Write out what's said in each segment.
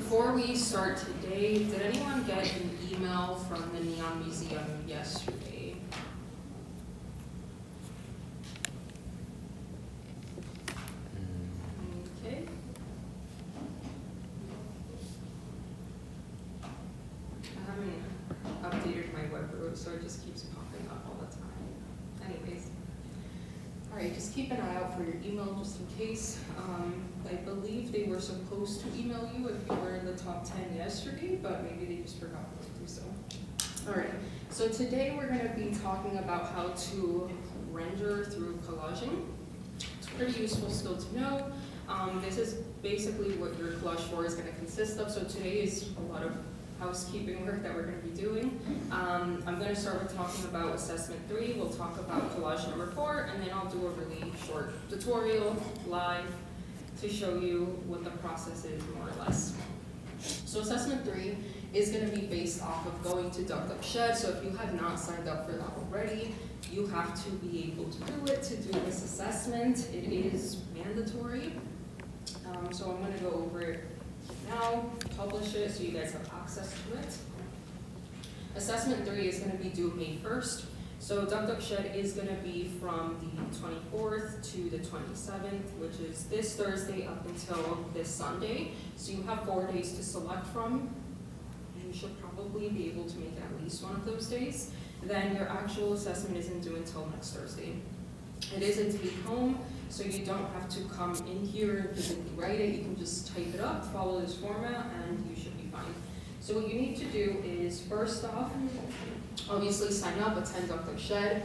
before we start today, did anyone get an email from the Neon Museum yesterday? Okay. I haven't updated my web route, so it just keeps popping up all the time. Anyways. All right, just keep an eye out for your email just in case. I believe they were supposed to email you if you were in the top 10 yesterday, but maybe they just forgot to do so. All right, so today we're gonna be talking about how to render through collaging. It's a pretty useful skill to know. This is basically what your collage 4 is gonna consist of. So today is a lot of housekeeping work that we're going to be doing. I'm going to start with talking about assessment 3. We'll talk about collage number 4, and then I'll do a really short tutorial live to show you what the process is more or less. So assessment 3 is going to be based off of going to DuckDuckShed. So if you have not signed up for that already, you have to be able to do it to do this assessment. It is mandatory. So I'm going to go over it now, publish it so you guys have access to it. Assessment 3 is going to be due May 1st. So DuckDuckShed is going to be from the 24th to the 27th, which is this Thursday up until this Sunday. So you have 4 days to select from. You should probably be able to make at least one of those days. Then your actual assessment isn't due until next Thursday. It is a take home, so you don't have to come in here and physically write it. You can just type it up, follow this format, and you should be fine. So what you need to do is, first off, obviously sign up, attend DuckDuckShed.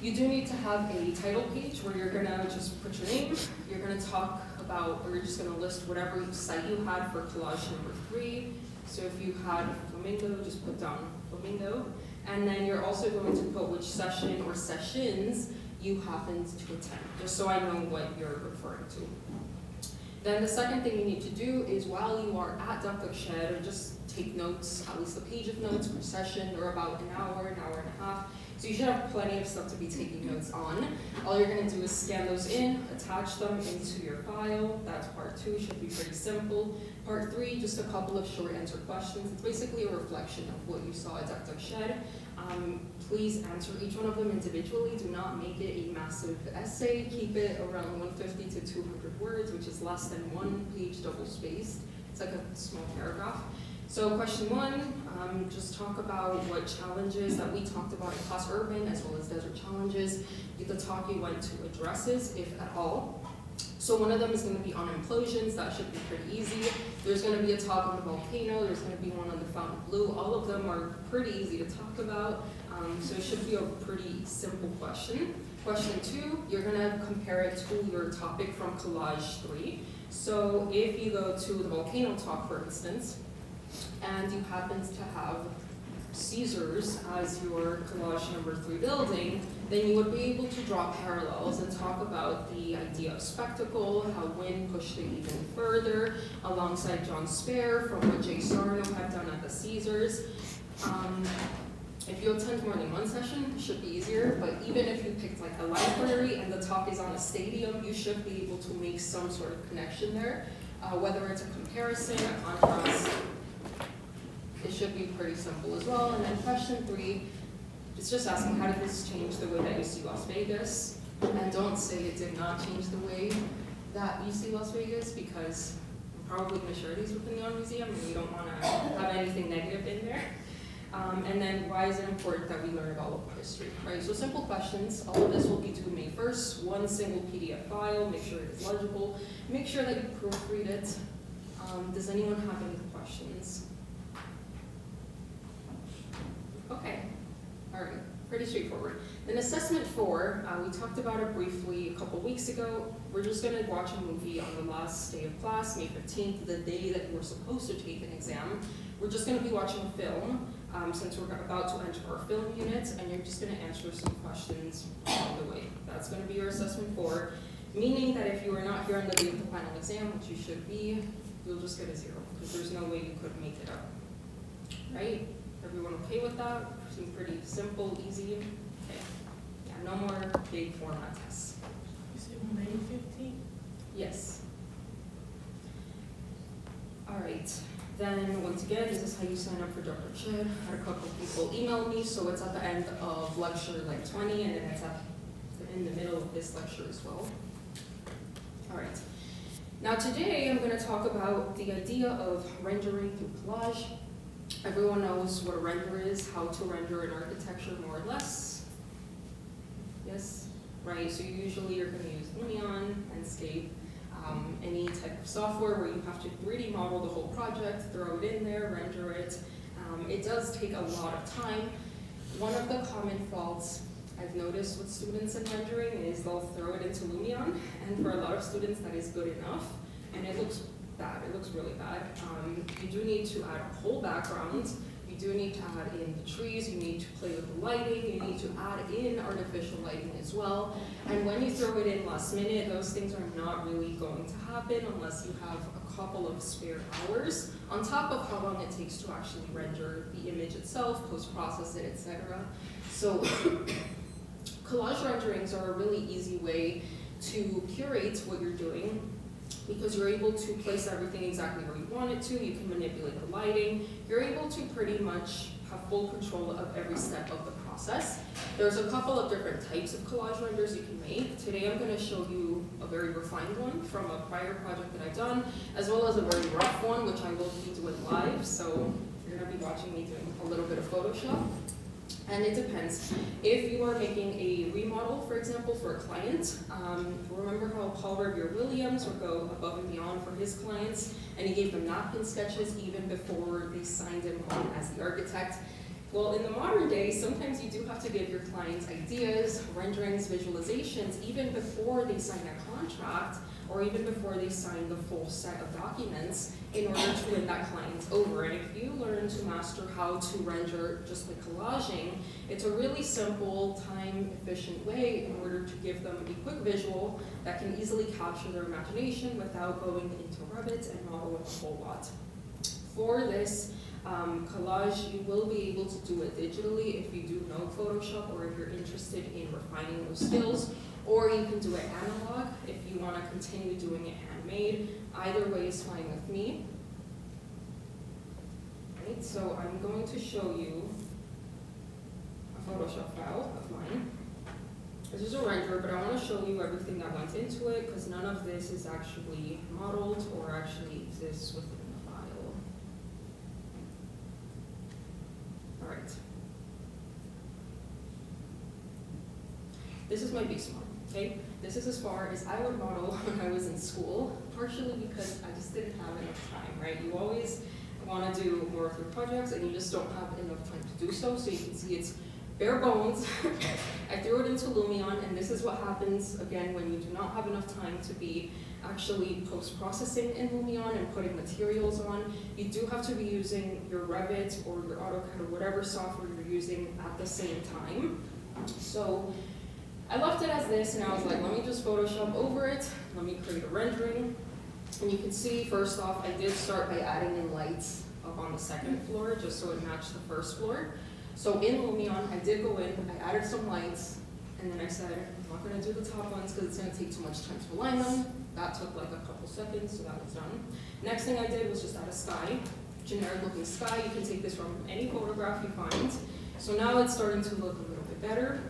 You do need to have a title page where you're gonna just put your name, you're gonna talk about, or you're just gonna list whatever site you had for collage number 3. So if you had Flamingo, just put down Flamingo. And then you're also going to put which session or sessions you happened to attend, just so I know what you're referring to. Then the second thing you need to do is, while you are at DuckDuckShed, or just take notes, at least a page of notes per session, or about an hour and a half. So you should have plenty of stuff to be taking notes on. All you're gonna do is scan those in, attach them into your file. That's part 2, should be pretty simple. Part 3, just a couple of short answer questions. It's basically a reflection of what you saw at DuckDuckShed. Please answer each one of them individually. Do not make it a massive essay. Keep it around 150 to 200 words, which is less than 1 page double spaced. It's like a small paragraph. So question 1, just talk about what challenges that we talked about in class, urban as well as desert challenges. The talk you went to addresses, if at all. So one of them is going to be on implosions. That should be pretty easy. There's going to be a talk on the volcano. There's going to be one on the fountain blue. All of them are pretty easy to talk about. So it should be a pretty simple question. Question 2, you're going to compare it to your topic from collage 3. So if you go to the volcano talk, for instance, and you happen to have Caesars as your collage number 3 building, then you would be able to draw parallels and talk about the idea of spectacle, how wind pushed it even further, alongside John Spare from what Jay Sarno had done at the Caesars. If you attend more than one session, it should be easier, but even if you picked like a library and the talk is on a stadium, you should be able to make some sort of connection there, whether it's a comparison, a contrast. It should be pretty simple as well. And then question 3, it's just asking, how did this change the way that you see Las Vegas? And don't say it did not change the way that you see Las Vegas, because I'm probably going to share these with the Neon Museum, and we don't want to have anything negative in there. And then why is it important that we learn about local history, right? So simple questions. All of this will be due May 1st. One single PDF file. Make sure it is legible. Make sure that you proofread it. Does anyone have any questions? Okay. All right. Pretty straightforward. Then assessment 4, we talked about it briefly a couple weeks ago. We're just going to watch a movie on the last day of class, May 15th, the day that you were supposed to take an exam. We're just going to be watching a film, since we're about to enter our film unit, and you're just going to answer some questions along the way. That's going to be your assessment 4, meaning that if you are not here on the day of the final exam, which you should be, you'll just get a 0, because there's no way you could make it up. Right? Everyone okay with that? Seems pretty simple, easy. Okay. Yeah, no more big format tests. You said May 15th? Yes. All right. Then, once again, this is how you sign up for Dr. Chid. I had a couple people email me, so it's at the end of lecture like 20, and then it's in the middle of this lecture as well. All right. Now today, I'm going to talk about the idea of rendering through collage. Everyone knows what a render is, how to render an architecture more or less. Yes? Right, so usually you're going to use Lumion, Enscape, any type of software where you have to 3D model the whole project, throw it in there, render it. It does take a lot of time. One of the common faults I've noticed with students in rendering is they'll throw it into Lumion, and for a lot of students that is good enough, and it looks bad, it looks really bad. You do need to add a whole background. You do need to add in the trees, you need to play with the lighting, you need to add in artificial lighting as well. And when you throw it in last minute, those things are not really going to happen unless you have a couple of spare hours, on top of how long it takes to actually render the image itself, post-process it, etc. So collage renderings are a really easy way to curate what you're doing, because you're able to place everything exactly where you want it to, you can manipulate the lighting, you're able to pretty much have full control of every step of the process. There's a couple of different types of collage renders you can make. Today I'm going to show you a very refined one from a prior project that I've done, as well as a very rough one, which I will be doing live, so you're going to be watching me doing a little bit of Photoshop. And it depends. If you are making a remodel, for example, for a client, remember how Paul Revere-Williams would go above and beyond for his clients, and he gave them napkin sketches even before they signed him on as the architect. Well, in the modern day, sometimes you do have to give your clients ideas, renderings, visualizations, even before they sign a contract, or even before they sign the full set of documents, in order to win that client over. And if you learn to master how to render just like collaging, it's a really simple, time-efficient way in order to give them a quick visual that can easily capture their imagination without going into Revit and modeling a whole lot. For this collage, you will be able to do it digitally if you do know Photoshop, or if you're interested in refining those skills, or you can do it analog if you want to continue doing it handmade. Either way is fine with me. Right, so I'm going to show you a Photoshop file of mine. This is a render, but I want to show you everything that went into it, because none of this is actually modeled or actually exists within the file. All right. This is my base model. Okay, this is as far as I would model when I was in school, partially because I just didn't have enough time, right? You always want to do more of your projects, and you just don't have enough time to do so. So you can see it's bare bones. I threw it into Lumion, and this is what happens, again, when you do not have enough time to be actually post-processing in Lumion and putting materials on. You do have to be using your Revit or your AutoCAD or whatever software you're using at the same time. So I left it as this, and I was like, let me just Photoshop over it, let me create a rendering. And you can see, first off, I did start by adding in lights up on the second floor, just so it matched the first floor. So in Lumion, I did go in, I added some lights, and then I said, I'm not gonna do the top ones because it's gonna take too much time to align them. That took like a couple seconds, so that was done. Next thing I did was just add a sky, generic looking sky. You can take this from any photograph you find. So now it's starting to look a little bit better.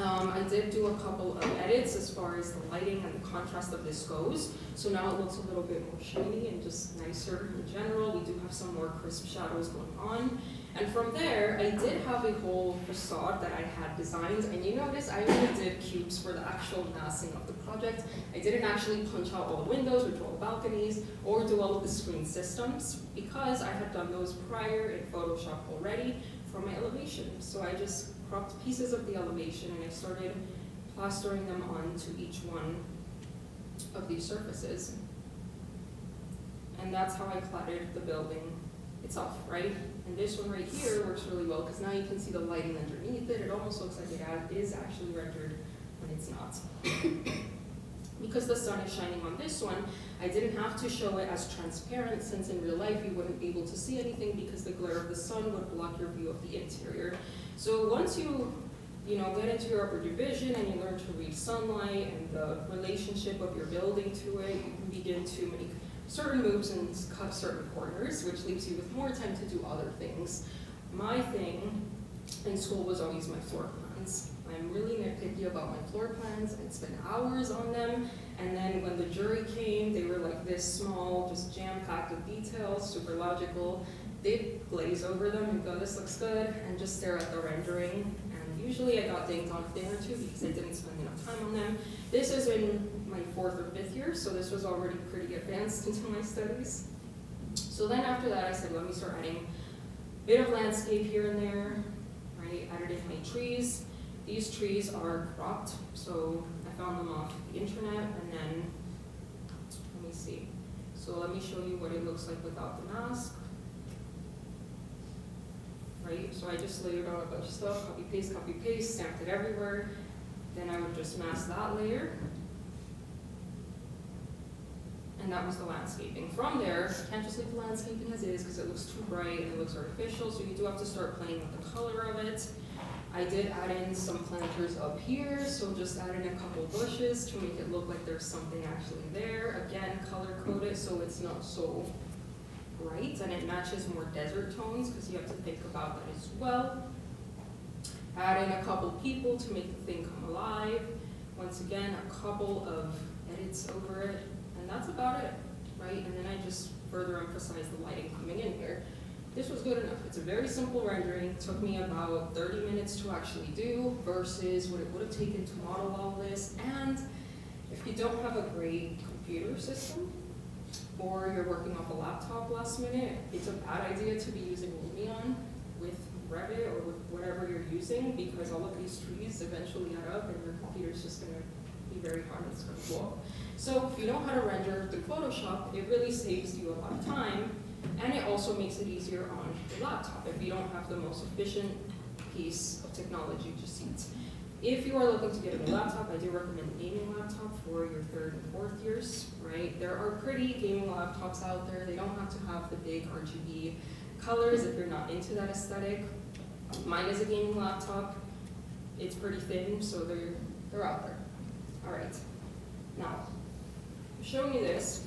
I did do a couple of edits as far as the lighting and the contrast of this goes. So now it looks a little bit more shiny and just nicer in general. We do have some more crisp shadows going on. And from there, I did have a whole facade that I had designed. And you notice I only did cubes for the actual massing of the project. I didn't actually punch out all the windows or draw the balconies or do all of the screen systems, because I had done those prior in Photoshop already for my elevation. So I just cropped pieces of the elevation and I started plastering them onto each one of these surfaces. And that's how I cladded the building itself, right? And this one right here works really well because now you can see the lighting underneath it. It almost looks like it is actually rendered when it's not. Because the sun is shining on this one, I didn't have to show it as transparent, since in real life you wouldn't be able to see anything because the glare of the sun would block your view of the interior. So once you get into your upper division and you learn to read sunlight and the relationship of your building to it, you can begin to make certain moves and cut certain corners, which leaves you with more time to do other things. My thing in school was always my floor plans. I'm really nitpicky about my floor plans. I'd spend hours on them, and then when the jury came, they were like this small, just jam-packed with details, super logical. They'd glaze over them and go, this looks good, and just stare at the rendering. And usually I got dinged on a thing or two because I didn't spend enough time on them. This is in my 4th or 5th year, so this was already pretty advanced into my studies. So then after that, I said, let me start adding a bit of landscape here and there, right? Added in my trees. These trees are cropped, so I found them off the internet, and then, let me see. So let me show you what it looks like without the mask. Right, so I just layered on a bunch of stuff, copy paste, stamped it everywhere. Then I would just mask that layer. And that was the landscaping. From there, you can't just leave the landscaping as is because it looks too bright and it looks artificial, so you do have to start playing with the color of it. I did add in some planters up here, so just add in a couple bushes to make it look like there's something actually there. Again, color code it so it's not so bright and it matches more desert tones because you have to think about that as well. Add in a couple people to make the thing come alive. Once again, a couple of edits over it, and that's about it, right? And then I just further emphasize the lighting coming in here. This was good enough. It's a very simple rendering. It took me about 30 minutes to actually do versus what it would have taken to model all this. And if you don't have a great computer system, or you're working off a laptop last minute, it's a bad idea to be using Lumion with Revit or with whatever you're using, because all of these trees eventually add up and your computer's just gonna be very hard and it's gonna blow up. So if you know how to render through Photoshop, it really saves you a lot of time, and it also makes it easier on your laptop if you don't have the most efficient piece of technology just yet. If you are looking to get a new laptop, I do recommend a gaming laptop for your 3rd and 4th years, right? There are pretty gaming laptops out there. They don't have to have the big RGB colors if you're not into that aesthetic. Mine is a gaming laptop. It's pretty thin, so they're out there. All right, now, I'm showing you this,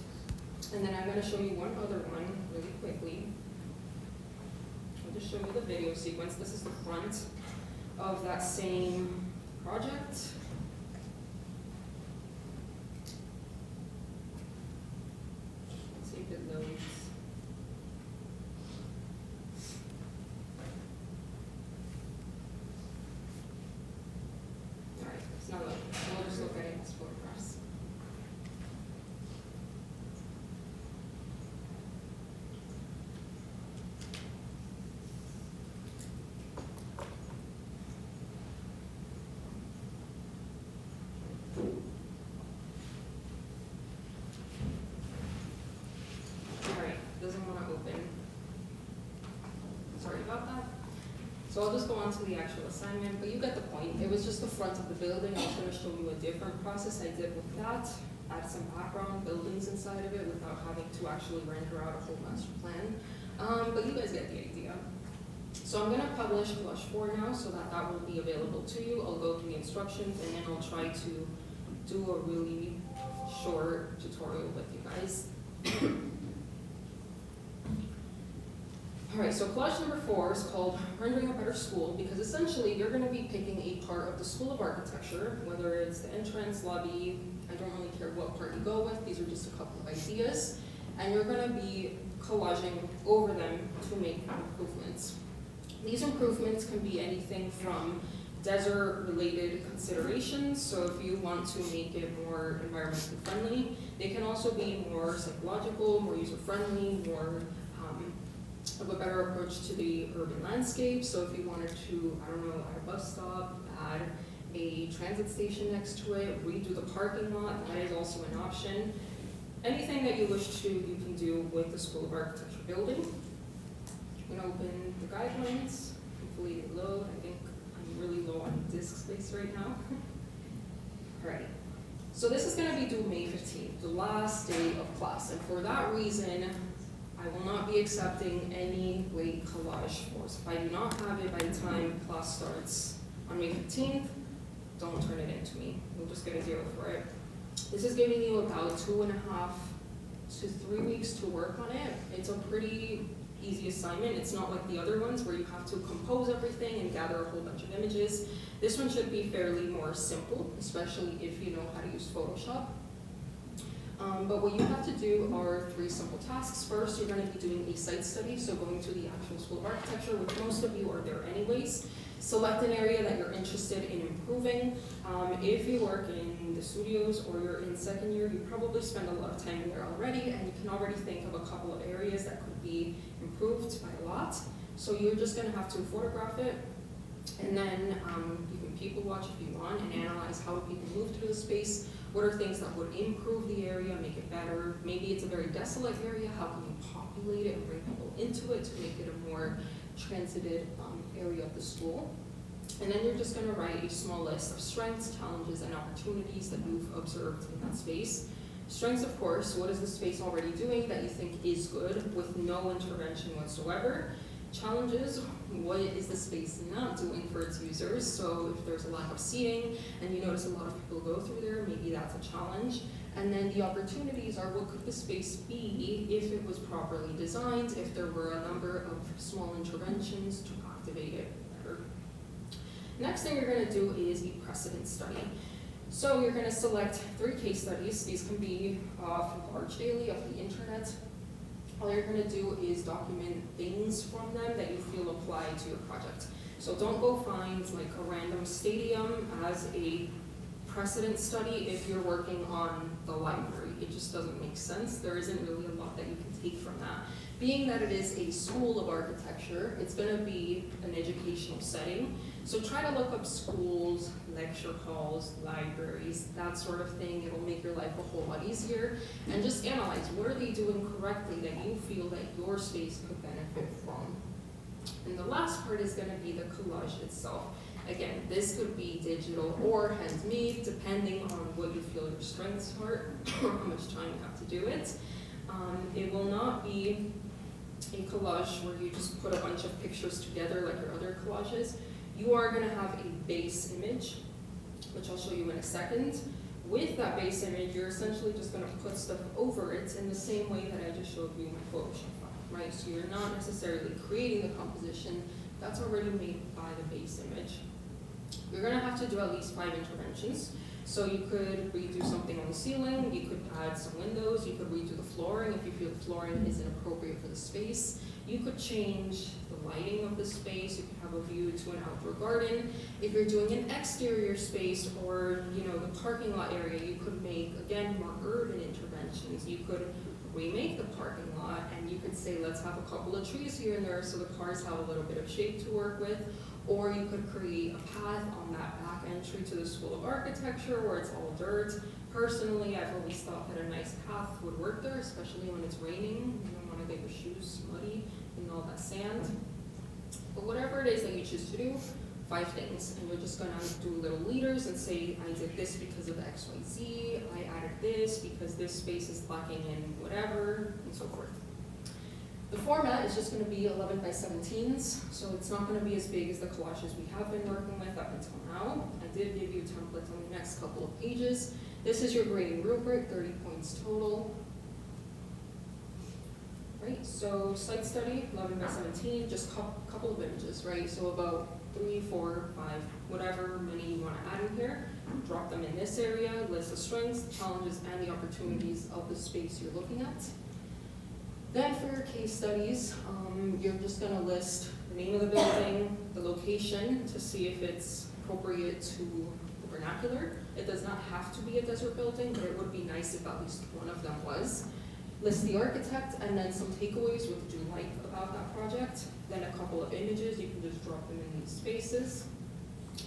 and then I'm gonna show you one other one really quickly. I'll just show you the video sequence. This is the front of that same project. Let's see if it loads. All right, it's not loading. We'll just look at it as photographs. So I'll just go on to the actual assignment, but you get the point. It was just the front of the building. I was going to show you a different process I did with that, add some background buildings inside of it without having to actually render out a whole master plan. But you guys get the idea. So I'm going to publish Collage 4 now so that that will be available to you. I'll go through the instructions and then I'll try to do a really short tutorial with you guys. Alright, so collage number 4 is called Rendering a Better School, because essentially you're going to be picking a part of the School of Architecture, whether it's the entrance, lobby, I don't really care what part you go with, these are just a couple of ideas, and you're going to be collaging over them to make improvements. These improvements can be anything from desert-related considerations, so if you want to make it more environmentally friendly, they can also be more psychological, more user-friendly, more of a better approach to the urban landscape. So if you wanted to, I don't know, add a bus stop, add a transit station next to it, redo the parking lot, that is also an option. Anything that you wish to, you can do with the School of Architecture building. You can open the guidelines, hopefully they load. I think I'm really low on disk space right now. All right, so this is gonna be due May 15th, the last day of class, and for that reason, I will not be accepting any late collage force. If I do not have it by the time class starts on May 15th, don't turn it in to me. We'll just get a 0 for it. This is giving you about 2.5 to 3 weeks to work on it. It's a pretty easy assignment. It's not like the other ones where you have to compose everything and gather a whole bunch of images. This one should be fairly more simple, especially if you know how to use Photoshop. But what you have to do are 3 simple tasks. First, you're going to be doing a site study, so going to the actual School of Architecture, which most of you are there anyways. Select an area that you're interested in improving. If you work in the studios or you're in second year, you probably spend a lot of time there already, and you can already think of a couple of areas that could be improved by a lot. So you're just going to have to photograph it, and then you can people watch if you want and analyze how people move through the space. What are things that would improve the area, make it better? Maybe it's a very desolate area. How can you populate it and bring people into it to make it a more transited area of the school? And then you're just going to write a small list of strengths, challenges, and opportunities that you've observed in that space. Strengths, of course, what is the space already doing that you think is good with no intervention whatsoever? Challenges, what is the space not doing for its users? So if there's a lack of seating and you notice a lot of people go through there, maybe that's a challenge. And then the opportunities are, what could the space be if it was properly designed, if there were a number of small interventions to activate it better. Next thing you're going to do is a precedent study. So you're going to select 3 case studies. These can be off of ArchDaily, off the internet. All you're going to do is document things from them that you feel apply to your project. So don't go find like a random stadium as a precedent study if you're working on the library. It just doesn't make sense. There isn't really a lot that you can take from that. Being that it is a school of architecture, it's going to be an educational setting. So try to look up schools, lecture halls, libraries, that sort of thing. It'll make your life a whole lot easier. And just analyze, what are they doing correctly that you feel that your space could benefit from? And the last part is going to be the collage itself. Again, this could be digital or handmade, depending on what you feel your strengths are, or how much time you have to do it. It will not be a collage where you just put a bunch of pictures together like your other collages. You are going to have a base image, which I'll show you in a second. With that base image, you're essentially just going to put stuff over it in the same way that I just showed you in my Photoshop file, right? So you're not necessarily creating the composition. That's already made by the base image. You're going to have to do at least 5 interventions. So you could redo something on the ceiling, you could add some windows, you could redo the flooring if you feel the flooring isn't appropriate for the space. You could change the lighting of the space, you could have a view to an outdoor garden. If you're doing an exterior space or the parking lot area, you could make, again, more urban interventions. You could remake the parking lot and you could say, let's have a couple of trees here and there so the cars have a little bit of shape to work with. Or you could create a path on that back entry to the School of Architecture where it's all dirt. Personally, I've always thought that a nice path would work there, especially when it's raining. You don't want to get your shoes muddy and all that sand. But whatever it is that you choose to do, 5 things. And you're just going to do little leaders and say, I did this because of X, Y, Z. I added this because this space is lacking in whatever, and so forth. The format is just going to be 11 by 17s, so it's not going to be as big as the collages we have been working with up until now. I did give you templates on the next couple of pages. This is your grading rubric, 30 points total. Right, so site study, 11 by 17, just a couple of images, right? So about 3, 4, 5, whatever many you want to add in here. Drop them in this area, list the strengths, challenges, and the opportunities of the space you're looking at. Then for your case studies, you're just going to list the name of the building, the location to see if it's appropriate to the vernacular. It does not have to be a desert building, but it would be nice if at least one of them was. List the architect and then some takeaways. What did you like about that project? Then a couple of images. You can just drop them in these spaces.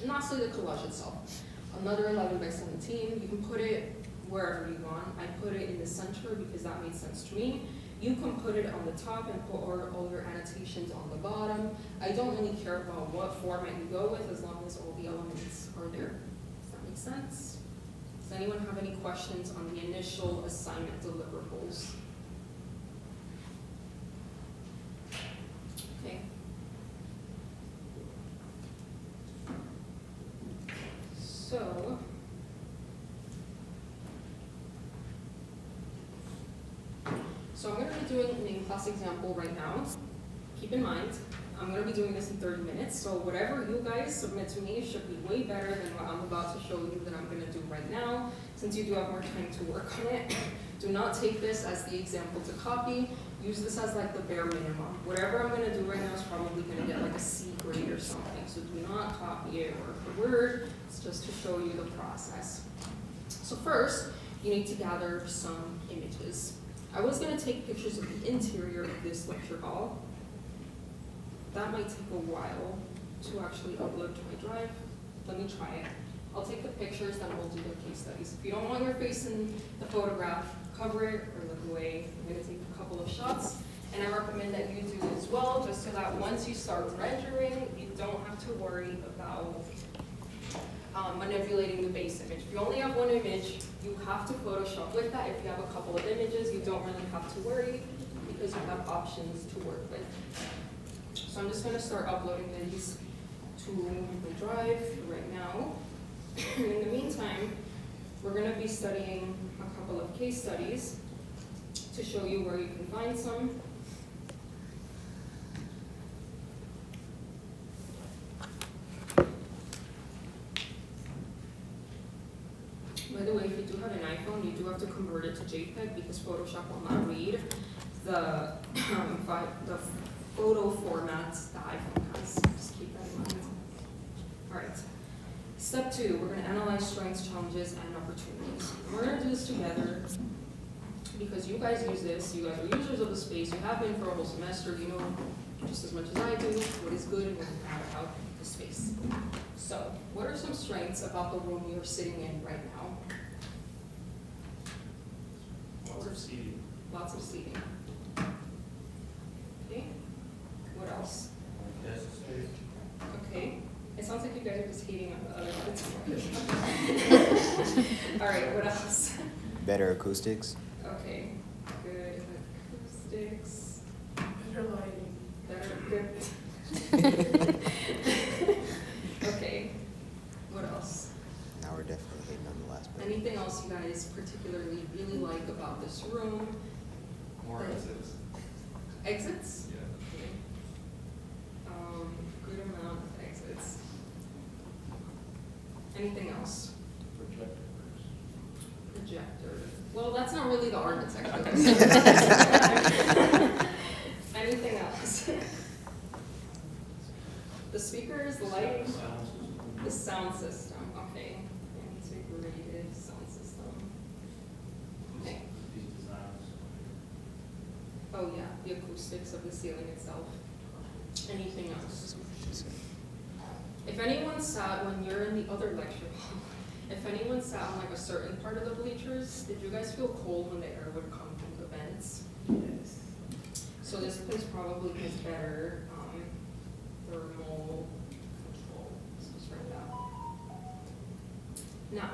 And lastly, the collage itself. Another 11 by 17. You can put it wherever you want. I put it in the center because that made sense to me. You can put it on the top and put all your annotations on the bottom. I don't really care about what format you go with as long as all the elements are there. Does that make sense? Does anyone have any questions on the initial assignment deliverables? Okay. So, be doing an in-class example right now. Keep in mind, I'm gonna be doing this in 30 minutes, so whatever you guys submit to me should be way better than what I'm about to show you that I'm gonna do right now, since you do have more time to work on it. Do not take this as the example to copy. Use this as like the bare minimum. Whatever I'm gonna do right now is probably gonna get like a C grade or something, so do not copy it word for word. It's just to show you the process. So first, you need to gather some images. I was gonna take pictures of the interior of this lecture hall. That might take a while to actually upload to my drive. Let me try it. I'll take the pictures, then we'll do the case studies. If you don't want your face in the photograph, cover it or look away. I'm gonna take a couple of shots, and I recommend that you do as well, just so that once you start rendering, you don't have to worry about manipulating the base image. If you only have one image, you have to Photoshop with that. If you have a couple of images, you don't really have to worry because you have options to work with. So I'm just gonna start uploading these to my drive right now. And in the meantime, we're gonna be studying a couple of case studies to show you where you can find some. By the way, if you do have an iPhone, you do have to convert it to JPEG because Photoshop will not read the photo formats the iPhone has. Just keep that in mind. All right. Step 2, we're going to analyze strengths, challenges, and opportunities. We're going to do this together because you guys use this. You guys are users of the space. You have been for a whole semester. You know just as much as I do what is good and what is bad about the space. So, what are some strengths about the room you're sitting in right now? Lots of seating. Lots of seating. Okay. What else? Desk space. Okay. It sounds like you guys are just hating on the other parts. All right, what else? Better acoustics. Okay, good acoustics. Better lighting. Better, good. Okay, what else? Now we're definitely hating on the last bit. Anything else you guys particularly really like about this room? More exits. Exits? Yeah. Okay. Good amount of exits. Anything else? Projectors. Projector. Well, that's not really the architect. Anything else? The speakers, the lighting, Sound system. the sound system. Okay. Integrated sound system. Okay. These designs. Oh yeah, the acoustics of the ceiling itself. Anything else? If anyone sat when you're in the other lecture hall, if anyone sat on like a certain part of the bleachers, did you guys feel cold when the air would come through the vents? Yes. So this place probably has better thermal control. Let's just write that. Now,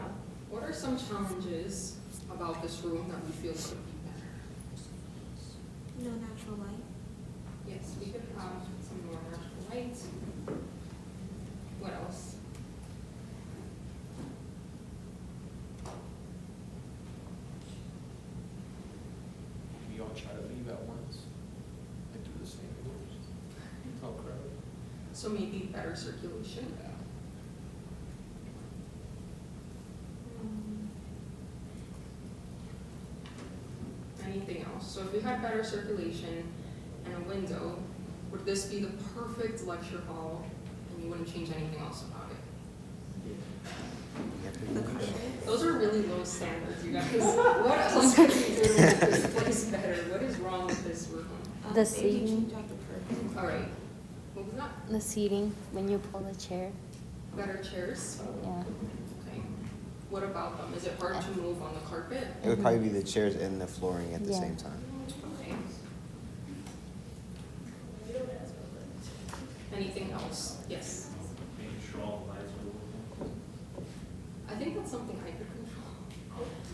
what are some challenges about this room that we feel could be better? No natural light. Yes, we could have some more natural light. What else? We all try to leave at once and do the same doors. Oh, crowded. So maybe better circulation. Anything else? So if we had better circulation and a window, would this be the perfect lecture hall and you wouldn't change anything else about it? Those are really low standards, you guys. What else could we do to make this place better? What is wrong with this room? The Maybe seating. change out the curtains. All right. What was that? The seating when you pull the chair. Better chairs? Yeah. Okay. What about them? Is it hard to move on the carpet? It would probably be the chairs and the flooring at the Yeah. same time. Okay. Anything else? Yes. Making sure all the lights are working. I think that's something I could control.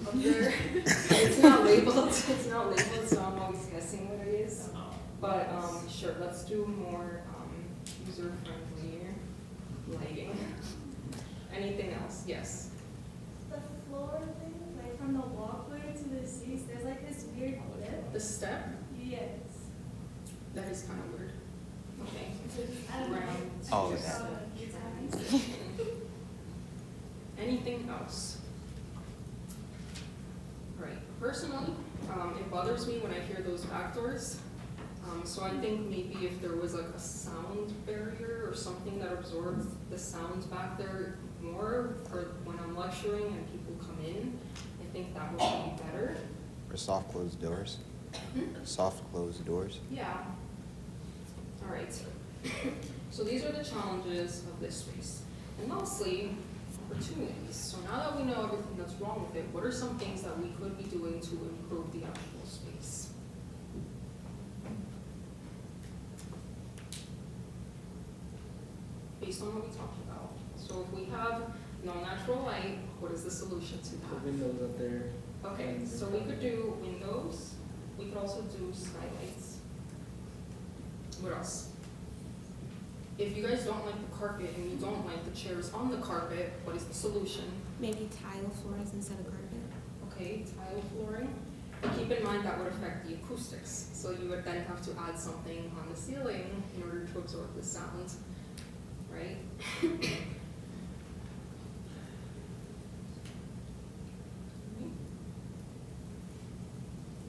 Up there, it's not labeled. It's not labeled, so I'm always guessing what it is. But sure, let's do more user-friendly lighting. Anything else? Yes. The floor thing, like from the walkway to the seats, there's like this weird lip. The step. Yes. That is kind of weird. Okay. I don't know. Round. Oh, Just, okay. it's Anything else? Right, personally, it bothers me when I hear those back doors. So I think maybe if there was like a sound barrier or something that absorbs the sounds back there more, or when I'm lecturing and people come in, I think that would be better. Or soft closed doors? Hmm? Soft closed doors? Yeah. All right. So these are the challenges of this space. And mostly opportunities. So now that we know everything that's wrong with it, what are some things that we could be doing to improve the actual space? Based on what we talked about. So if we have no natural light, what is the solution to Put that? windows up there. Okay, so we could do windows. We could also do skylights. What else? If you guys don't like the carpet and you don't like the chairs on the carpet, what is the solution? Maybe tile floors instead of carpet. Okay, tile flooring. But keep in mind that would affect the acoustics. So you would then have to add something on the ceiling in order to absorb the sound, right?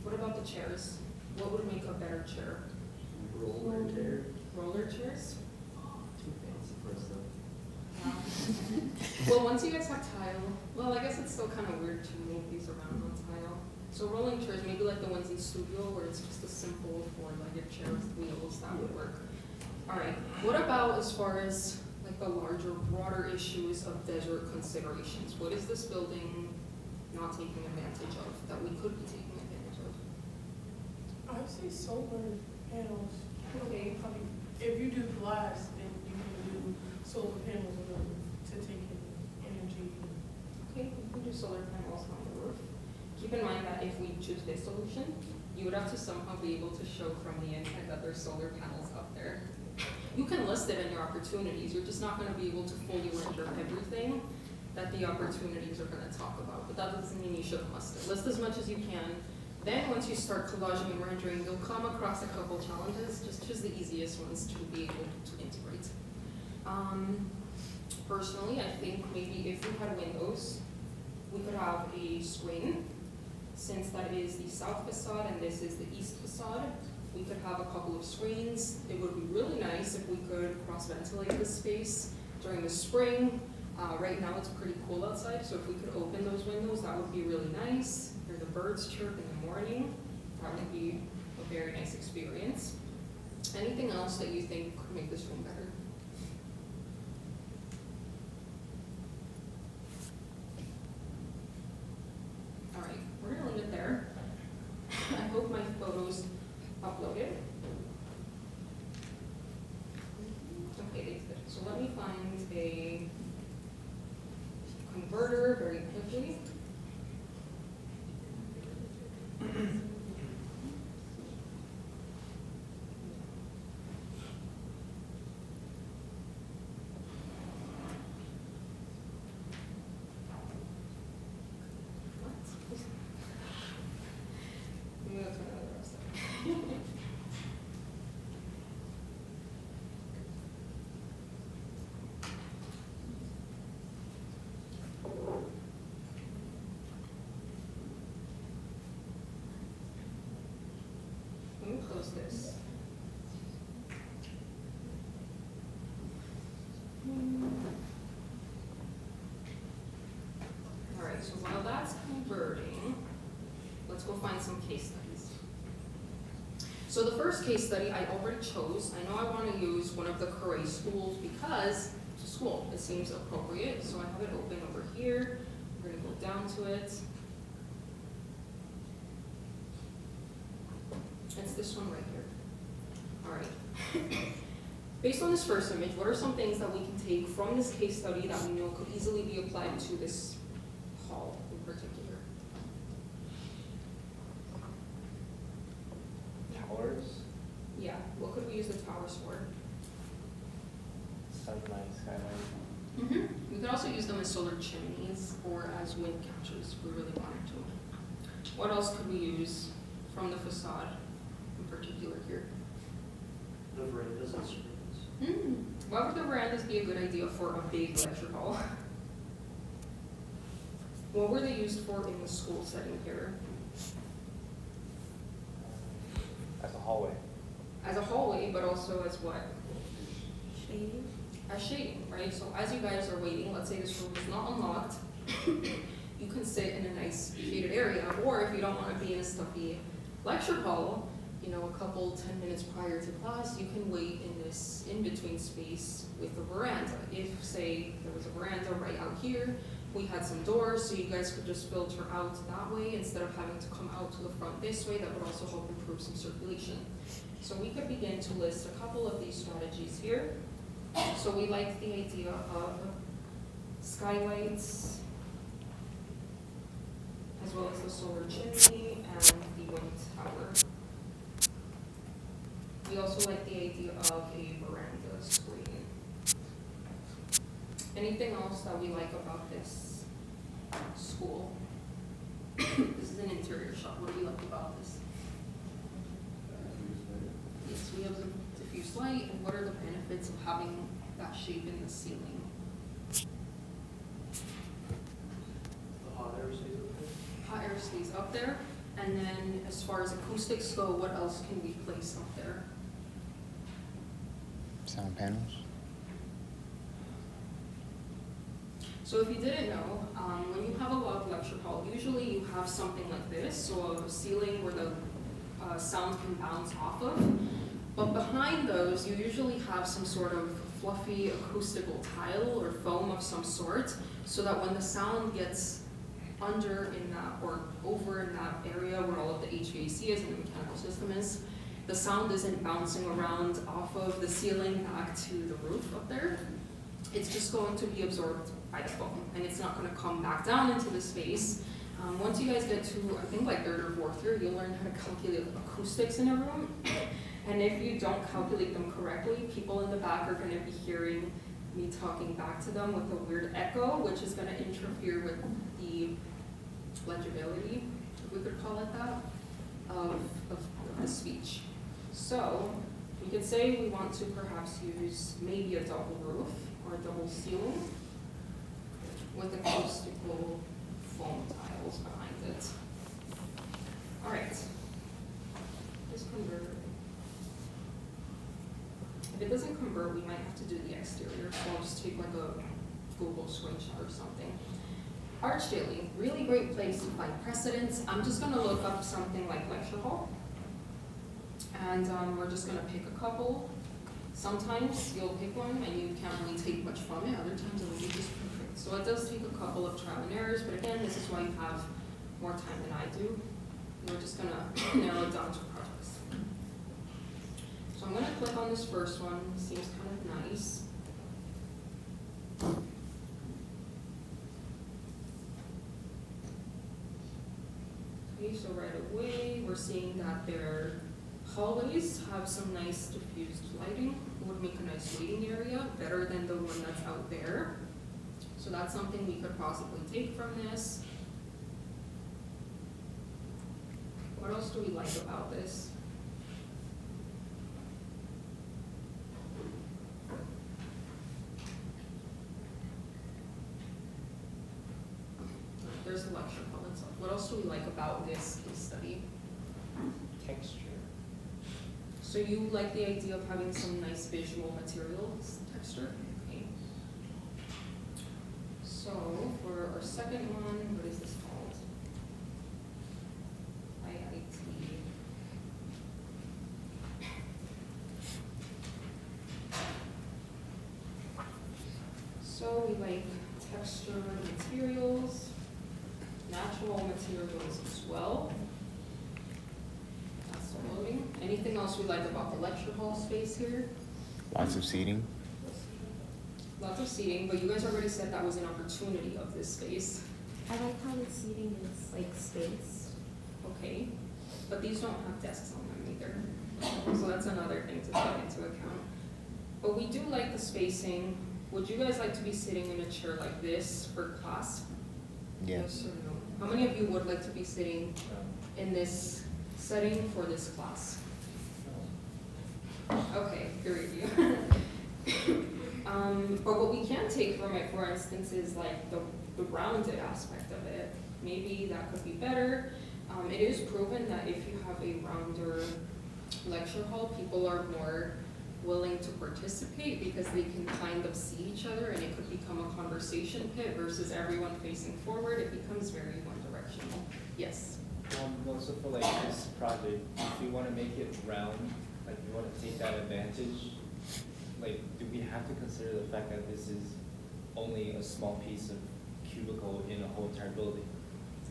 What about the chairs? What would make a better chair? Roller chair. Roller chairs? Too fancy for stuff. Well, once you guys have tile, well, I guess it's still kind of weird to move these around on tile. So rolling chairs, maybe like the ones in studio where it's just a simple four-legged chair with wheels, that would work. All right, what about as far as like the larger, broader issues of desert considerations? What is this building not taking advantage of that we could be taking advantage of? I say solar panels. Okay. I mean, if you do glass, then you can do solar panels to take in energy. Okay, we can do solar panels on the roof. Keep in mind that if we choose this solution, you would have to somehow be able to show from the inside that there's solar panels up there. You can list it in your opportunities, you're just not gonna be able to fully render everything that the opportunities are gonna talk about, but that doesn't mean you shouldn't list it. List as much as you can. Then once you start collaging and rendering, you'll come across a couple challenges, just choose the easiest ones to be able to integrate. Personally, I think maybe if we had windows, we could have a screen. Since that is the south facade and this is the east facade, we could have a couple of screens. It would be really nice if we could cross-ventilate this space during the spring. Right now it's pretty cool outside, so if we could open those windows, that would be really nice. Hear the birds chirp in the morning. That would be a very nice experience. Anything else that you think could make this room better? All right, we're gonna leave it there. I hope my photos uploaded. Okay, they did. So let me find a converter very quickly. What? I'm gonna turn another website. Let me close this. All right, so while that's converting, let's go find some case studies. So the first case study I already chose. I know I want to use one of the Correa schools because it's a school. It seems appropriate, so I have it open over here. We're going to go down to it. It's this one right here. All right. Based on this first image, what are some things that we can take from this case study that we know could easily be applied to this hall in particular? Towers. Yeah, what could we use the towers for? Sunlight, skylight. Mm-hmm. We could also use them as solar chimneys or as wind catchers if we really wanted to. What else could we use from the facade in verandas and screens. Why would the verandas be a good idea for a big lecture hall? What were they used for in the school setting here? As a hallway. As a hallway, but also as what? Shading? As shading, right? So as you guys are waiting, let's say this room is not unlocked, you can sit in a nice shaded area, or if you don't want to be in a stuffy lecture hall, you know, a couple 10 minutes prior to class, you can wait in this in-between space with the veranda. If, say, there was a veranda right out here, we had some doors, so you guys could just filter out that way instead of having to come out to the front this way. That would also help improve some circulation. So we could begin to list a couple of these strategies here. So we like the idea of skylights, as well as the solar chimney and the wind tower. We also like the idea of a veranda screen. Anything else that we like about this school? This is an interior shot. What do we like about this? Yes, we have the diffuse light, and what are the benefits of having that shape in the ceiling? The hot air stays up there. Hot air stays up there, and then as far as acoustics go, what else can we place up there? Sound panels? So if you didn't know, when you have a log lecture hall, usually you have something like this, so a ceiling where the sound can bounce off of. But behind those, you usually have some sort of fluffy acoustical tile or foam of some sort, so that when the sound gets under in that, or over in that area where all of the HVAC is and the mechanical system is, the sound isn't bouncing around off of the ceiling back to the roof up there. It's just going to be absorbed by the foam, and it's not going to come back down into the space. Once you guys get to, I think, like 3rd or 4th year, you'll learn how to calculate acoustics in a room. And if you don't calculate them correctly, people in the back are going to be hearing me talking back to them with a weird echo, which is going to interfere with the legibility, if we could call it that, of the speech. So we could say we want to perhaps use maybe a double roof or a double ceiling with acoustical foam tiles behind it. All right. Just convert. If it doesn't convert, we might have to do the exterior, so I'll just take like a Google screenshot or something. Arch Daily, really great place to find precedents. I'm just gonna look up something like lecture hall, and we're just gonna pick a couple. Sometimes you'll pick one and you can't really take much from it, other times it will be just perfect. So it does take a couple of trial and errors, but again, this is why you have more time than I do. We're just gonna narrow it down to projects. So I'm gonna click on this first one, seems kind of nice. Okay, so right away, we're seeing that their hallways have some nice diffused lighting. It would make a nice waiting area, better than the one that's out there. So that's something we could possibly take from this. What else do we like about this? There's the lecture hall itself. What else do we like about this case study? Texture. So you like the idea of having some nice visual materials, texture? Okay. So for our second one, what is this called? IIT. So we like textured materials, natural materials as well. That's the loading. Anything else we like about the lecture hall space here? Lots of seating. Lots of seating, but you guys already said that was an opportunity of this space. I like how the seating is like spaced. Okay, but these don't have desks on them either. So that's another thing to take into account. But we do like the spacing. Would you guys like to be sitting in a chair like this for class? Yes. Or no? How many of you would like to be sitting in this setting for this class? Okay, peer review. But what we can take from it, for instance, is like the rounded aspect of it. Maybe that could be better. It is proven that if you have a rounder lecture hall, people are more willing to participate because they can kind of see each other, and it could become a conversation pit versus everyone facing forward. It becomes very one directional. Yes. Also for like this project, if we wanna make it round, like we wanna take that advantage, like, do we have to consider the fact that this is only a small piece of cubicle in a whole entire building?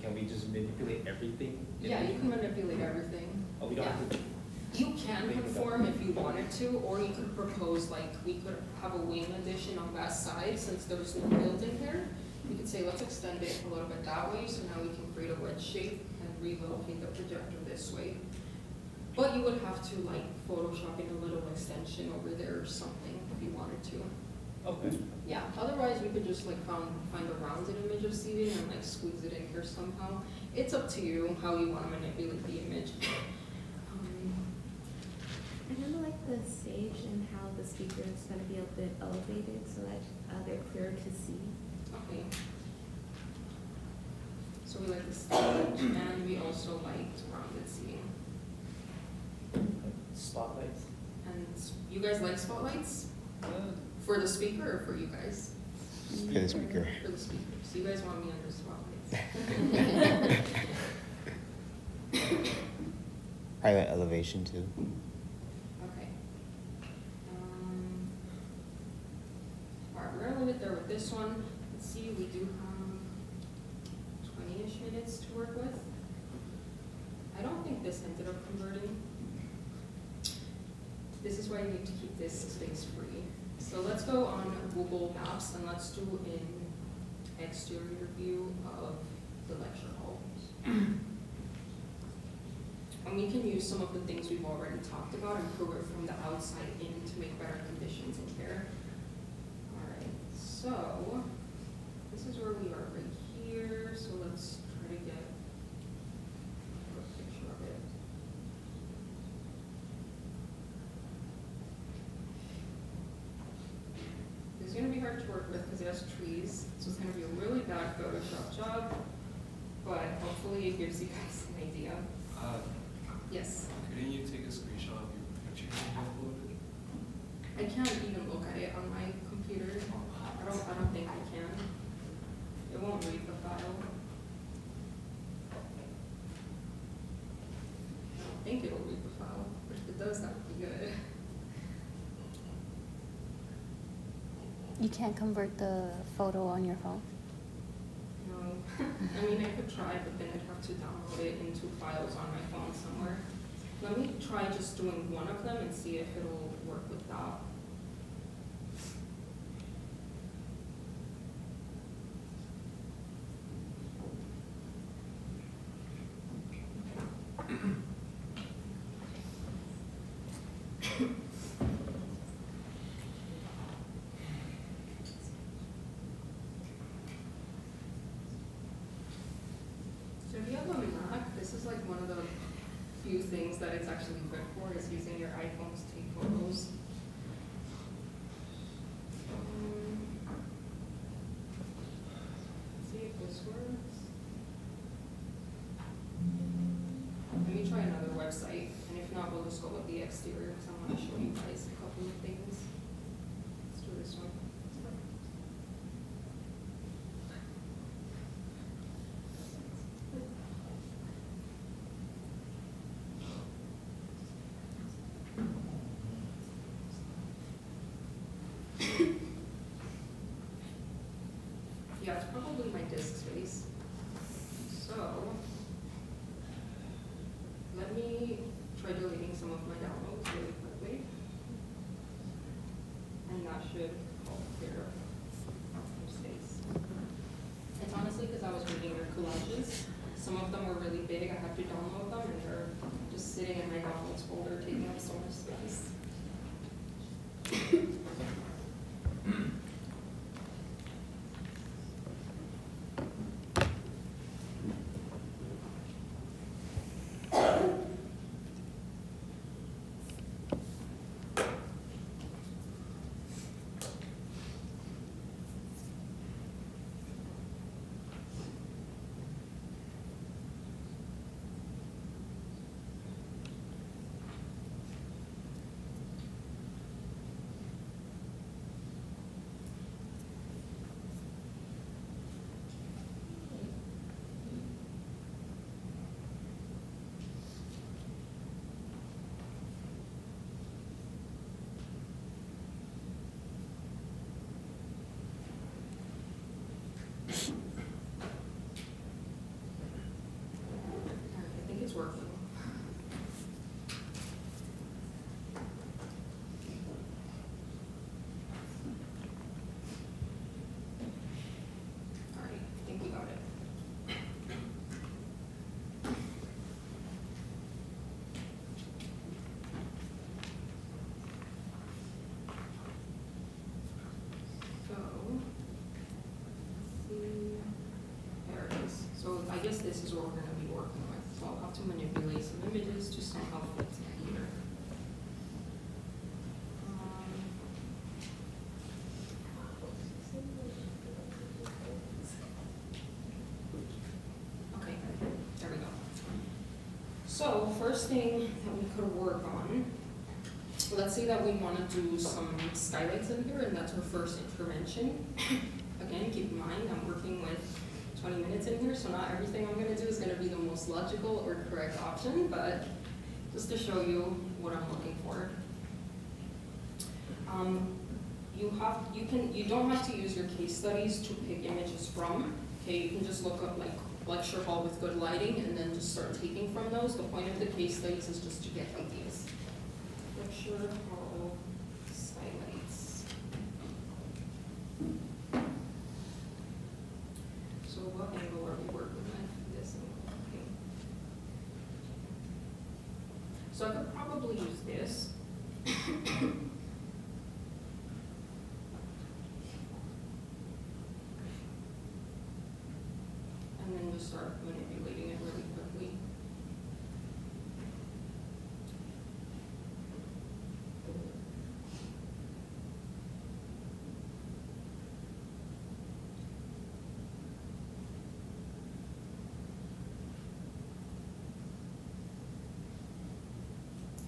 Can we just manipulate everything? Yeah, you can manipulate everything. Oh, we don't have to, You can conform if you wanted to, or you could propose, like, we could have a wing addition on that side, since there's no building there. We could say, let's extend it a little bit that way, so now we can create a wedge shape and relocate the projector this way. But you would have to, like, Photoshop in a little extension over there or something if you wanted to. okay. Yeah, otherwise we could just like find a rounded image of seating and like squeeze it in here somehow. It's up to you how you want to manipulate the image. I kind of like the stage and how the speaker is going to be a bit elevated so that they're clearer to see. Okay. So we like the stage and we also liked rounded seating. Spotlights? And you guys like spotlights? For the speaker or for you guys? For the speaker. For the speaker. So you guys want me under spotlights? Probably like elevation too. Okay. Alright, we're gonna leave it there with this one. Let's see, we do have 20-ish minutes to work with. I don't think this ended up converting. This is why you need to keep this space free. So let's go on Google Maps and let's do an exterior view of the lecture hall. And we can use some of the things we've already talked about and prove it from the outside in to make better conditions in here. All right, so this is where we are right here. So let's try to get a picture of it. It's gonna be hard to work with because it has trees, so it's gonna be a really bad Photoshop job, but hopefully it gives you guys an idea. Yes, Couldn't you take a screenshot of your picture and upload it? I can't even look at it on my computer. I don't think I can. It won't read the file. I don't think it'll read the file, but if it does, that would be good. You can't convert the photo on your phone? No, I mean, I could try, but then I'd have to download it into files on my phone somewhere. Let me try just doing one of them and see if it'll work with that. So if you have a Mac, this is like one of the few things that it's actually good for, is using your iPhone to take photos. Let's see if this works. Let me try another website, and if not, we'll just go with the exterior, because I want to show you guys a couple of things. Let's do this one. Yeah, it's probably my disk space. So, let me try deleting some of my downloads really quickly. And that should help clear up some space. It's honestly because I was reading your collages. Some of them were really big, I had to download them, and they're just sitting in my downloads folder, taking up so much space. somehow fits in here. Okay, there we go. So first thing that we could work on, let's say that we want to do some skylights in here, and that's our first intervention. Again, keep in mind, I'm working with 20 minutes in here, so not everything I'm going to do is going to be the most logical or correct option, but just to show you what I'm looking for. You don't have to use your case studies to pick images from. Okay, you can just look up like lecture hall with good lighting and then just start taking from those. The point of the case studies is just to get ideas. Lecture hall skylights. So what angle are we working with? This angle, okay. So I could probably use this. And then just start manipulating it really quickly.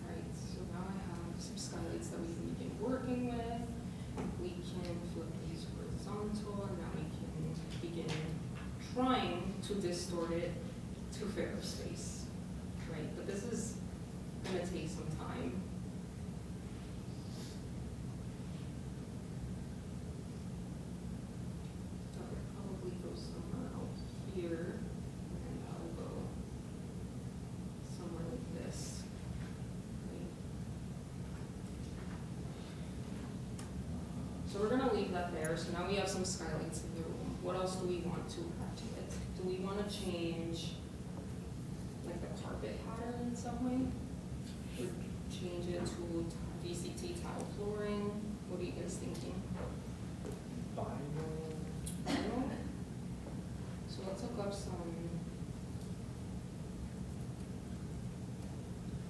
Alright, so now I have some skylights that we can begin working with. We can flip these horizontal, and now we can begin trying to distort it to fair space, right? But this is gonna take some time. So I'll probably go somewhere out here, and I'll go somewhere like this, right? So we're gonna leave that there. So now we have some skylights in the room. What else do we want to add to it? Do we want to change like the carpet pattern in some way? Or change it to VCT tile flooring? What are you guys thinking? Vinyl? So let's look up some.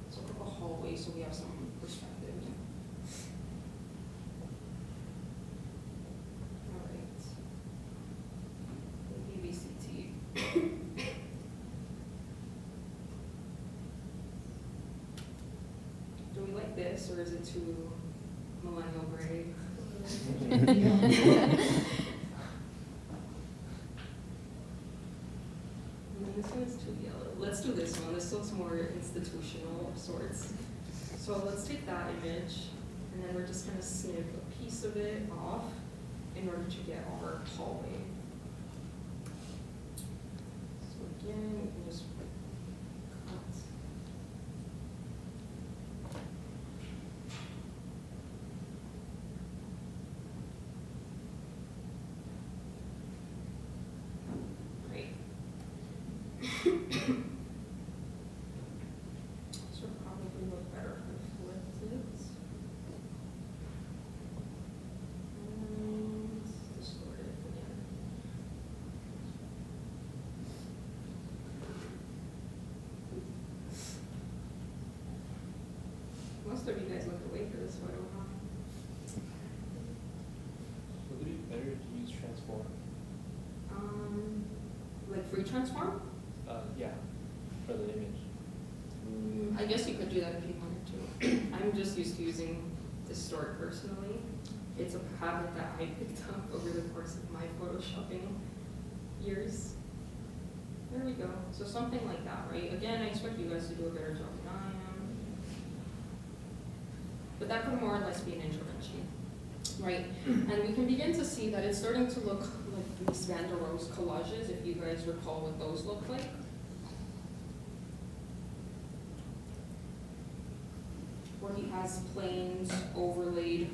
Let's look up a hallway so we have some perspective. Do we like this, or is it too millennial gray? I mean, this one is too yellow. Let's do this one. This looks more institutional of sorts. So let's take that image, and then we're just going to snip a piece of it off in order to get our hallway. So again, we can just cut. Great. This would probably look better if I flipped it. And distort it again. Most of you guys look away for this, so I don't know. Would it be better to use transform? Like free transform? Yeah, for the image. I guess you could do that if you wanted to. I'm just used to using distort personally. It's a habit that I picked up over the course of my photoshopping years. There we go. So something like that, right? Again, I expect you guys to do a better job than I am. But that could more or less be an intervention, right? And we can begin to see that it's starting to look like Mies van der Rohe's collages, if you guys recall what those look like. Where he has planes overlaid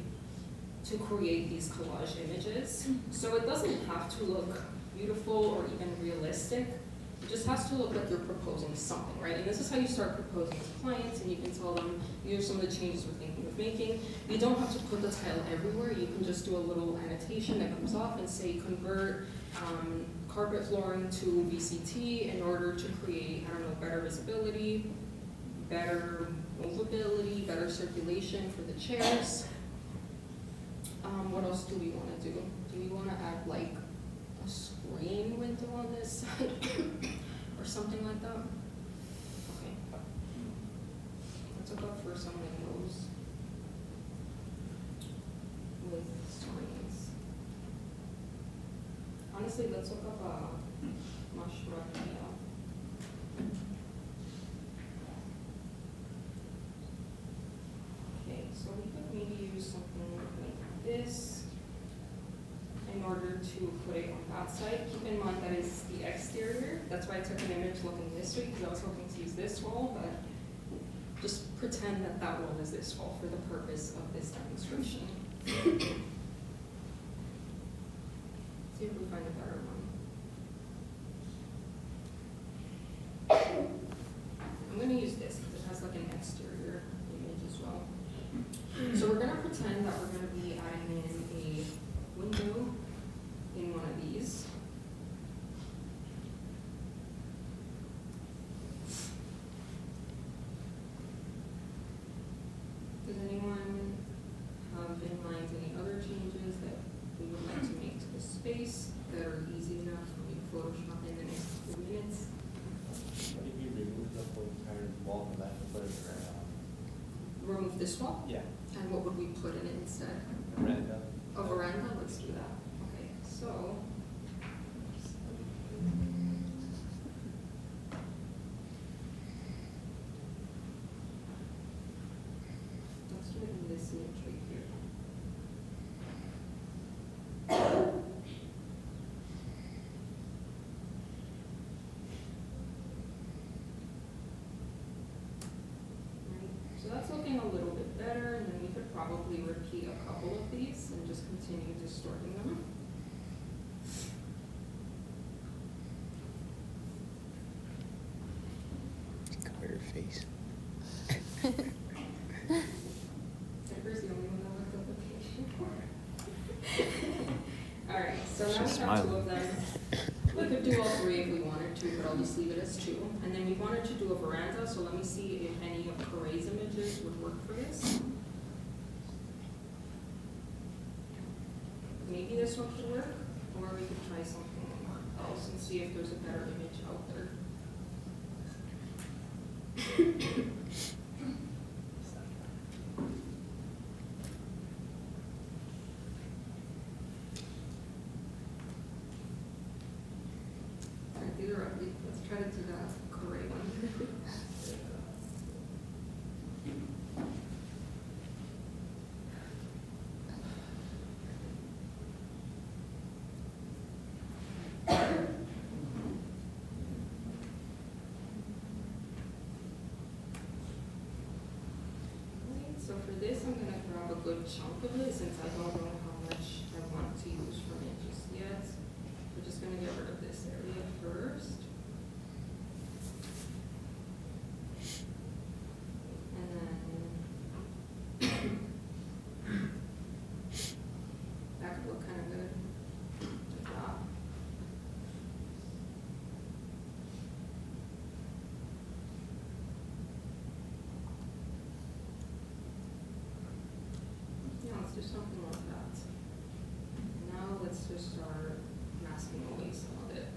to create these collage images. So it doesn't have to look beautiful or even realistic. It just has to look like you're proposing something, right? And this is how you start proposing to clients, and you can tell them, here are some of the changes we're thinking of making. You don't have to put the tile everywhere. You can just do a little annotation that comes off and say, convert carpet flooring to VCT in order to create, I don't know, better visibility, better movability, better circulation for the chairs. What else do we wanna do? Do we wanna add like a screen window on this side or something like that? Okay. Let's look up for some windows with screens. Honestly, let's look up a mushroom, Okay, so we could maybe use something like this in order to put it on that side. Keep in mind that is the exterior. That's why I took an image looking this way, because I was hoping to use this wall, but just pretend that that wall is this wall for the purpose of this demonstration. See if we find a better one. I'm gonna use this because it has like an exterior image as well. So we're gonna pretend that we're gonna be adding in a window in one of these. Does anyone have in mind any other changes that we would like to make to the space that are easy enough for me to Photoshop in the next few minutes? What if you remove the whole entire wall and left put it Remove this wall? Yeah, And what would we put in it instead? a veranda. A veranda? Let's do that. Okay, so. Let's do it in this image right here. Right, so that's looking a little bit better, and then we could probably repeat a couple of these and just continue distorting them. Cover your face. Zipper's the only one that looked up the picture. Alright, so now we She's have two smiling. of them. We could do all three if we wanted to, but I'll just leave it as two. And then we wanted to do a veranda, so let me see if any of Coray's images would work for this. Maybe this one could work, or we could try something else and see if there's a better image out there. Alright, these are ugly. Let's try to do that Coray one. Alright, so for this, I'm gonna grab a good chunk of it since I don't know how much I want to use from it just yet. We're just gonna get rid of this area first. And then that could look kind of good. Like that. Yeah, let's do something like that. Now let's just start masking away some of it.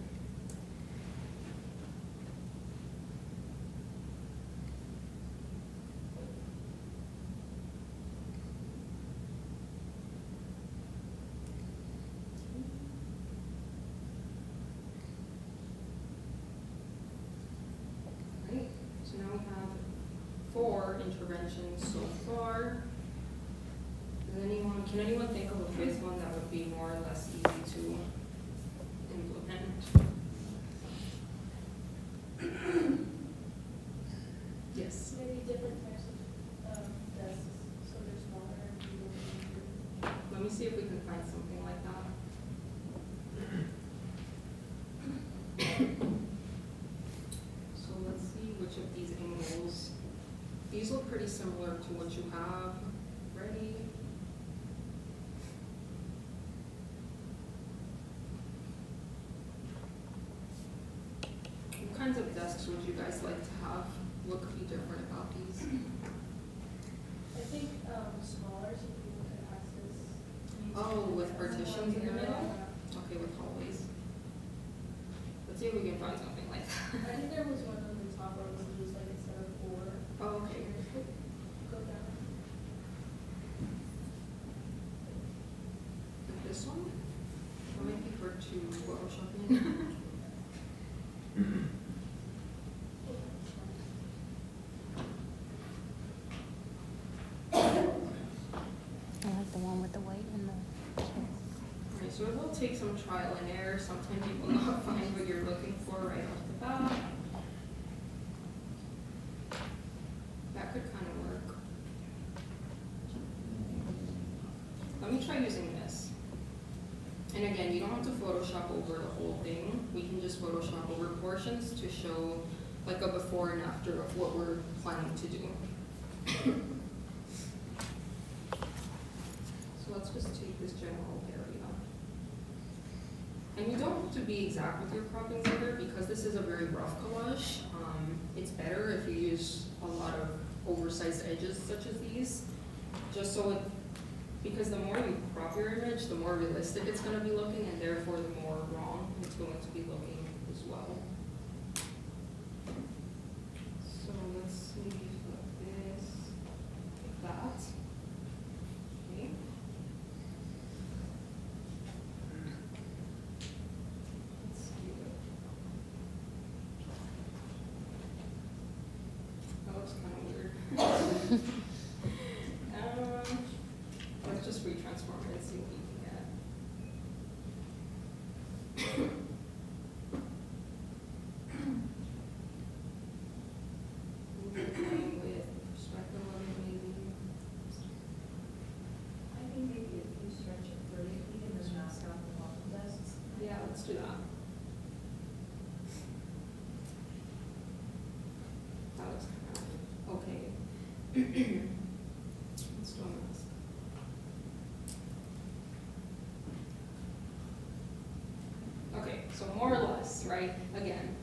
Right, so now we have 4 interventions so far. Can anyone think of a 5th one that would be more or less easy to implement? Yes. Maybe different types of desks, so they're smaller and people can Let me see if we can find something like that. So let's see which of these angles. These look pretty similar to what you have. Ready? What kinds of desks would you guys like to have? What could be different about Oh, with partitions in the middle? Okay, with hallways. Let's see if we can find something like that. I think there was one on the top where it was just like instead of 4. Oh, okay. Go down. Like this one? That might be for two photoshopping. I like the one with the white and the chair. Alright, so it will take some trial and error. Sometimes you will not find what you're looking for right off the bat. That could kind of work. Let me try using this. And again, you don't have to Photoshop over the whole thing. We can just Photoshop over portions to show like a before and after of what we're planning to do. So let's just take this general area. And you don't have to be exact with your croppings either, because this is a very rough collage. It's better if you use a lot of oversized edges such as these, just so it, because the more you crop your image, the more realistic it's going to be looking, and therefore the more wrong it's going to be looking as well. So let's maybe flip this like that. Okay. Let's see what. That looks kind of weird. Let's just retransform it and see what we can get. With perspective of it, maybe. I think maybe if you stretch it 30 feet and then mask out the bottom desks. Yeah, let's do that. That looks kind of okay. Let's do a mask. Okay, so more or less, right? Again,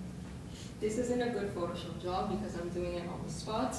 this isn't a good Photoshop job because I'm doing it on the spot.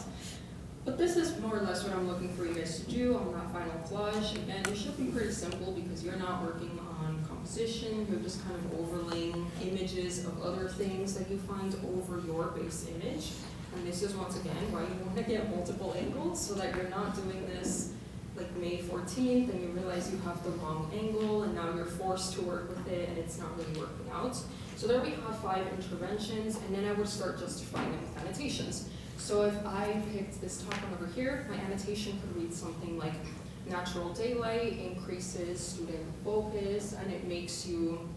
But this is more or less what I'm looking for you guys to do on that final collage. And it should be pretty simple because you're not working on composition, you're just kind of overlaying images of other things that you find over your base image. And this is once again why you want to get multiple angles so that you're not doing this like May 14th and you realize you have the wrong angle and now you're forced to work with it and it's not really working out. So there we have 5 interventions, and then I would start justifying them with annotations. So if I picked this top one over here, my annotation could read something like natural daylight increases student focus and it makes you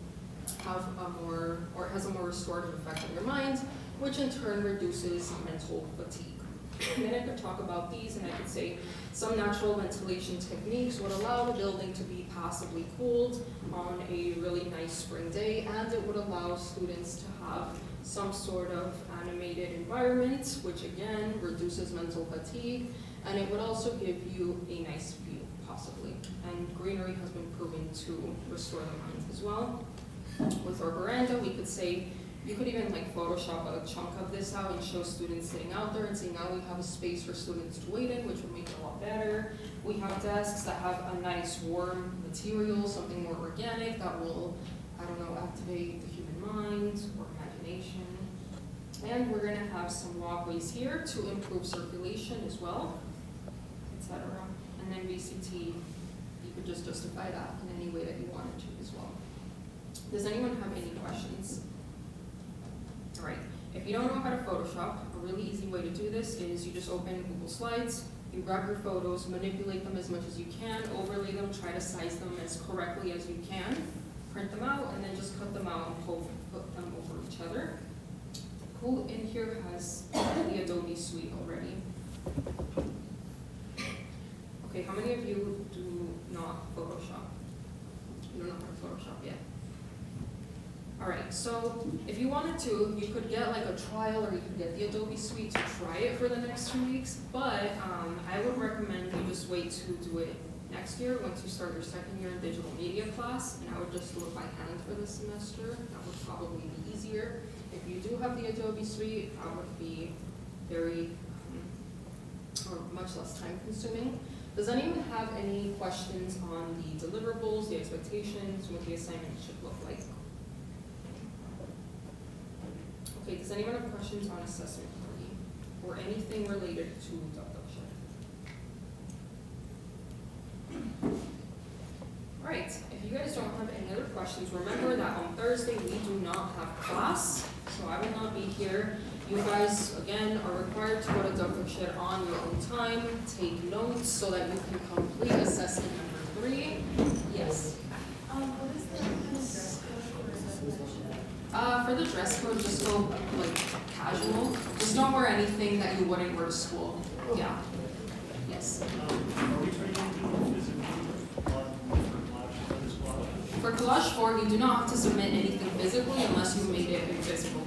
have a more, or it has a more restorative effect on your mind, which in turn reduces mental fatigue. And then I could talk about these and I could say some natural ventilation techniques would allow the building to be passively cooled on a really nice spring day, and it would allow students to have some sort of animated environment, which again reduces mental fatigue, and it would also give you a nice view, possibly. And greenery has been proven to restore the mind as well. With our veranda, we could say, you could even like Photoshop a chunk of this out and show students sitting out there and say, now we have a space for students to wait in, which would make it a lot better. We have desks that have a nice warm material, something more organic that will, I don't know, activate the human mind or imagination. And we're gonna have some walkways here to improve circulation as well, etc. And then VCT, you could just justify that in any way that you wanted to as well. Does anyone have any questions? All right, if you don't know how to Photoshop, a really easy way to do this is you just open Google Slides, you grab your photos, manipulate them as much as you can, overlay them, try to size them as correctly as you can, print them out, and then just cut them out and put them over each other. Who in here has the Adobe Suite already? Okay, how many of you do not Photoshop? You don't know how to Photoshop yet? All right, so if you wanted to, you could get like a trial or you could get the Adobe Suite to try it for the next 2 weeks, but I would recommend you just wait to do it next year once you start your second year in digital media class, and I would just do it by hand for this semester. That would probably be easier. If you do have the Adobe Suite, that would be very, or much less time consuming. Does anyone have any questions on the deliverables, the expectations, what the assignment should look like? Okay, does anyone have questions on assessment party or anything related to abduction? All right, if you guys don't have any other questions, remember that on Thursday we do not have class, so I will not be here. You guys, again, are required to go to Dr. Shed on your own time, take notes so that you can complete assessment number 3. Yes. What is the kind of dress code for assessment? For the dress code, just go like casual. Just don't wear anything that you wouldn't wear to school. Yeah. Yes. Are we training people physically on for collage for this collage? For Collage 4, you do not have to submit anything physically unless you made it in physical